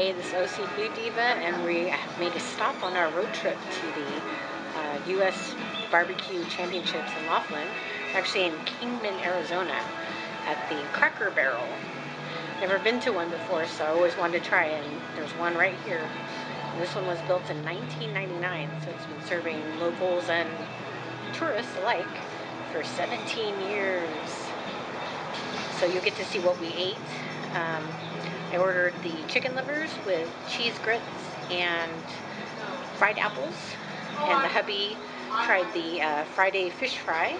Hey, this is OC Food Diva, and we have made a stop on our road trip to the U.S. Barbecue Championships in Laughlin. We're actually in Kingman, Arizona, at the Cracker Barrel. Never been to one before, so I always wanted to try it, and there's one right here. And this one was built in 1999, so it's been serving locals and tourists alike for 17 years. So you'll get to see what we ate. I ordered the chicken livers with cheese grits and fried apples, and the hubby tried the Friday fish fry,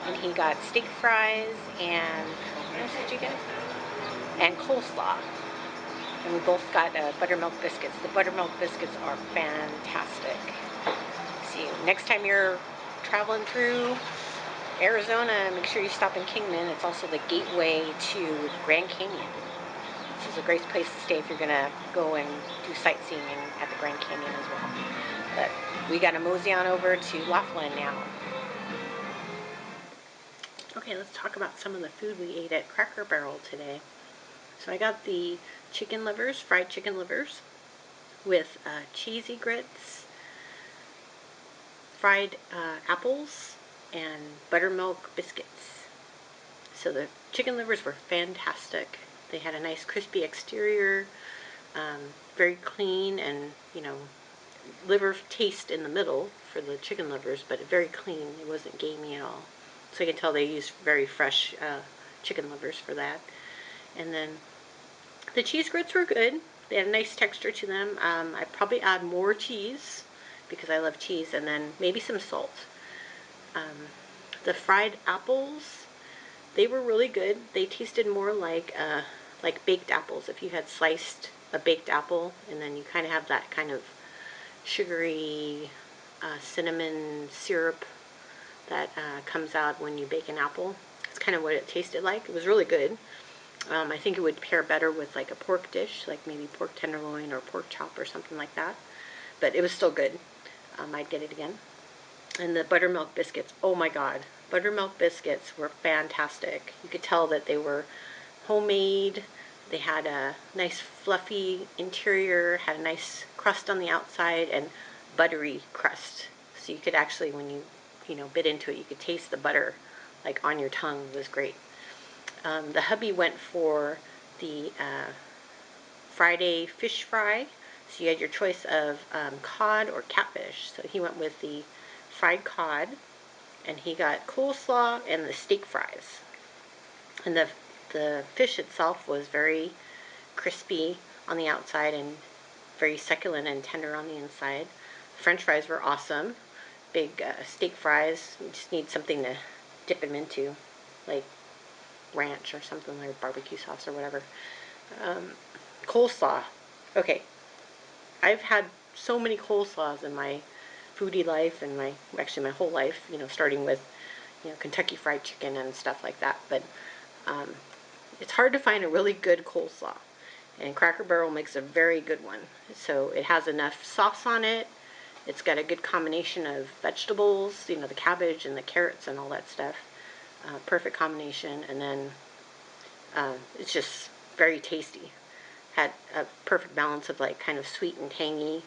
and he got steak fries and what else did you get? And coleslaw. And we both got buttermilk biscuits. The buttermilk biscuits are fantastic. See, next time you're traveling through Arizona, make sure you stop in Kingman. It's also the gateway to Grand Canyon. This is a great place to stay if you're going to go and do sightseeing at the Grand Canyon as well. But we got to mosey on over to Laughlin now. Okay, let's talk about some of the food we ate at Cracker Barrel today. So I got the chicken livers, fried chicken livers, with cheesy grits, fried apples, and buttermilk biscuits. So the chicken livers were fantastic. They had a nice crispy exterior, very clean, and liver taste in the middle for the chicken livers, but very clean. It wasn't gamey at all. So you can tell they used very fresh chicken livers for that. And then the cheese grits were good. They had a nice texture to them. I'd probably add more cheese because I love cheese, and then maybe some salt. The fried apples, they were really good. They tasted more like baked apples. If you had sliced a baked apple, and then you kind of have that kind of sugary cinnamon syrup that comes out when you bake an apple. It's kind of what it tasted like. It was really good. I think it would pair better with like a pork dish, like maybe pork tenderloin or pork chop or something like that. But it was still good. I'd get it again. And the buttermilk biscuits, oh my god. Buttermilk biscuits were fantastic. You could tell that they were homemade. They had a nice fluffy interior, had a nice crust on the outside, and buttery crust. So you could actually, when you bit into it, you could taste the butter like on your tongue. It was great. The hubby went for the Friday fish fry. So you had your choice of cod or catfish. So he went with the fried cod, and he got coleslaw and the steak fries. And the fish itself was very crispy on the outside and very succulent and tender on the inside. French fries were awesome. Big steak fries. You just need something to dip them into, like ranch or something, like barbecue sauce or whatever. Coleslaw. Okay, I've had so many coleslaws in my foodie life and my whole life, starting with Kentucky Fried Chicken and stuff like that, but it's hard to find a really good coleslaw, and Cracker Barrel makes a very good one. So it has enough sauce on it. It's got a good combination of vegetables, the cabbage and the carrots and all that stuff. Perfect combination, and then it's just very tasty. Had a perfect balance of like kind of sweet and tangy,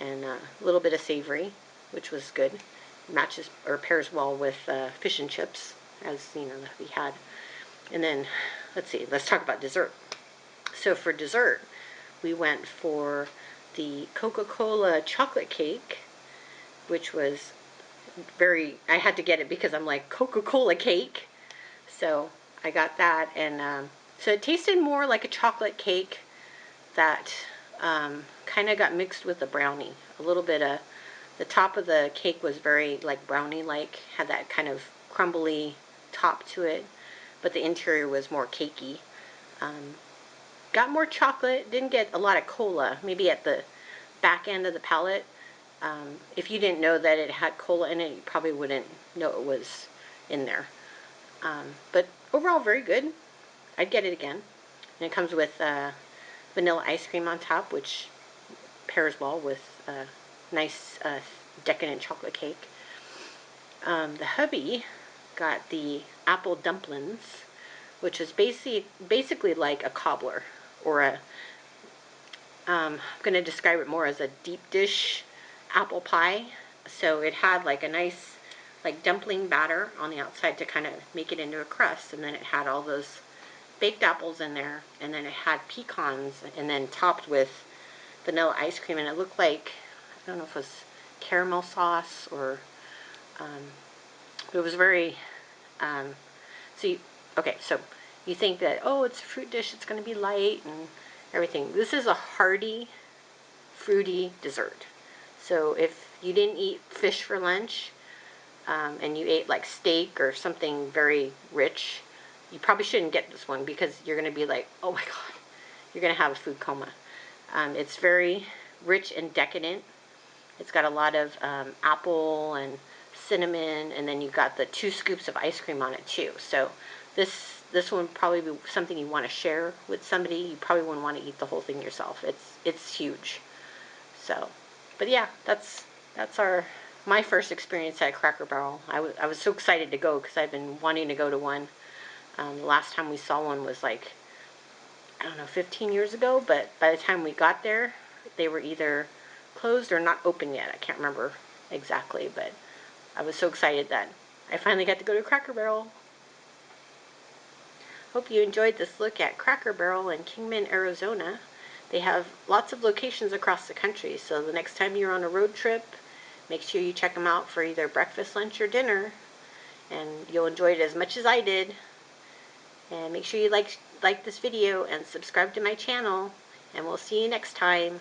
and a little bit of savory, which was good. Matches or pairs well with fish and chips, as that we had. And then let's talk about dessert. So for dessert, we went for the Coca-Cola chocolate cake, which was I had to get it because I'm like, Coca-Cola cake. So I got that, and so it tasted more like a chocolate cake that kind of got mixed with the brownie. A little bit of the top of the cake was very like brownie-like, had that kind of crumbly top to it, but the interior was more cakey. Got more chocolate, didn't get a lot of cola, maybe at the back end of the palate. If you didn't know that it had cola in it, you probably wouldn't know it was in there. But overall, very good. I'd get it again. And it comes with vanilla ice cream on top, which pairs well with nice decadent chocolate cake. The hubby got the apple dumplings, which is basically like a cobbler, or I'm going to describe it more as a deep dish apple pie. So it had like a nice like dumpling batter on the outside to kind of make it into a crust, and then it had all those baked apples in there, and then it had pecans, and then topped with vanilla ice cream, and it looked like, I don't know if it was caramel sauce or, it was very, so you think that, oh, it's a fruit dish, it's going to be light and everything. This is a hearty, fruity dessert. So if you didn't eat fish for lunch, and you ate like steak or something very rich, you probably shouldn't get this one, because you're going to be like, oh my god, you're going to have a food coma. It's very rich and decadent. It's got a lot of apple and cinnamon, and then you've got the 2 scoops of ice cream on it too. So this one would probably be something you want to share with somebody. You probably wouldn't want to eat the whole thing yourself. It's huge. So, but yeah, that's my first experience at Cracker Barrel. I was so excited to go because I've been wanting to go to one. The last time we saw one was like, I don't know, 15 years ago, but by the time we got there, they were either closed or not open yet. I can't remember exactly, but I was so excited that I finally got to go to Cracker Barrel. Hope you enjoyed this look at Cracker Barrel in Kingman, Arizona. They have lots of locations across the country, so the next time you're on a road trip, make sure you check them out for either breakfast, lunch, or dinner, and you'll enjoy it as much as I did. And make sure you like this video and subscribe to my channel, and we'll see you next time.